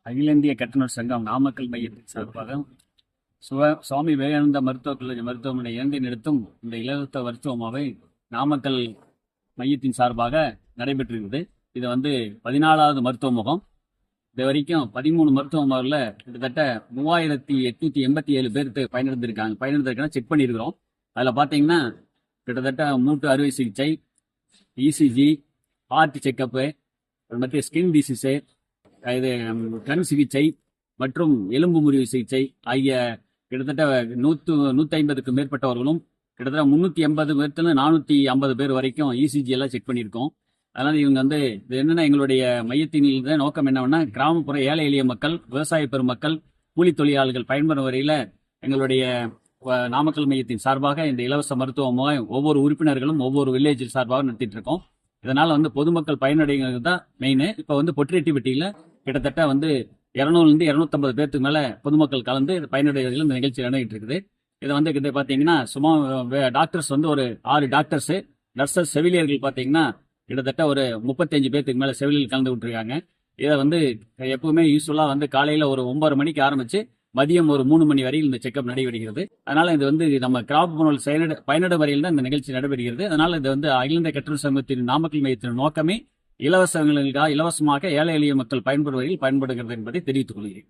அகில இந்திய கட்டணர் சங்கம் நாமக்கல் மையத்தின் சார்பாக சுவாமி விவேகானந்தா மருத்துவக் கல்லூரி மருத்துவமனை இயங்கி நடத்தும் இந்த இலவச மருத்துவமாவை நாமக்கல் மையத்தின் சார்பாக நடைபெற்றிருக்குது. இது 14வது மருத்துவ முகாம். இது வரைக்கும் 13 மருத்துவ முகாமில் கிட்டத்தட்ட 3887 பேருக்கு பயனடைந்திருக்காங்க செக் பண்ணியிருக்கிறோம். அதில் பார்த்தீங்கன்னா கிட்டத்தட்ட மூட்டு அறுவை சிகிச்சை, இசிஜி, ஹார்ட் செக்கப்பு, மற்ற ஸ்கின் டிசீஸு, இது கண் சிகிச்சை மற்றும் எலும்பு முறிவு சிகிச்சை ஆகிய கிட்டத்தட்ட 150க்கும் மேற்பட்டவர்களும் கிட்டத்தட்ட 380 பேர்த்துல 450 பேர் வரைக்கும் இசிஜி எல்லாம் செக் பண்ணியிருக்கோம். அதனால இவங்க இது என்னன்னா, எங்களுடைய மையத்தின் நோக்கம் என்னவென்னா, கிராமப்புற ஏழை எளிய மக்கள், விவசாய பெருமக்கள், கூலி தொழிலாளர்கள் பயன்பெறும் வரையில எங்களுடைய நாமக்கல் மையத்தின் சார்பாக இந்த இலவச மருத்துவ முகாம் ஒவ்வொரு உறுப்பினர்களும் ஒவ்வொரு வில்லேஜில் சார்பாக நடத்திட்டு இருக்கோம். இதனால பொதுமக்கள் பயனடைகிறது தான் மெயின். இப்போ பொட்டிரெட்டிப்பட்டியில கிட்டத்தட்ட 200லேருந்து 250 பேருக்கு மேல பொதுமக்கள் கலந்து பயனடைவதில் இந்த நிகழ்ச்சி நடந்துகிட்டு இருக்குது. இதை கிட்ட பாத்தீங்கன்னா சும்மா டாக்டர்ஸ் ஒரு 6 டாக்டர்ஸ், நர்சஸ், செவிலியர்கள் பாத்தீங்கன்னா கிட்டத்தட்ட ஒரு 35 பேருக்கு மேல செவிலியர்கள் கலந்து விட்டுருக்காங்க. இதை எப்பவுமே யூஸ்வலா காலையில ஒரு 9 மணிக்கு ஆரம்பிச்சு மதியம் ஒரு 3 மணி வரையில் இந்த செக்அப் நடைபெறுகிறது. அதனால இது நம்ம கிராமப்புற பயனடை வரையில் தான் இந்த நிகழ்ச்சி நடைபெறுகிறது. அதனால இது அகில இந்திய கட்டணர் சங்கத்தின் நாமக்கல் மையத்தின் நோக்கமே இலவசமாக ஏழை எளிய மக்கள் பயன்படுவதில் பயன்படுகிறது என்பதை தெரிவித்துக் கொள்கிறேன்.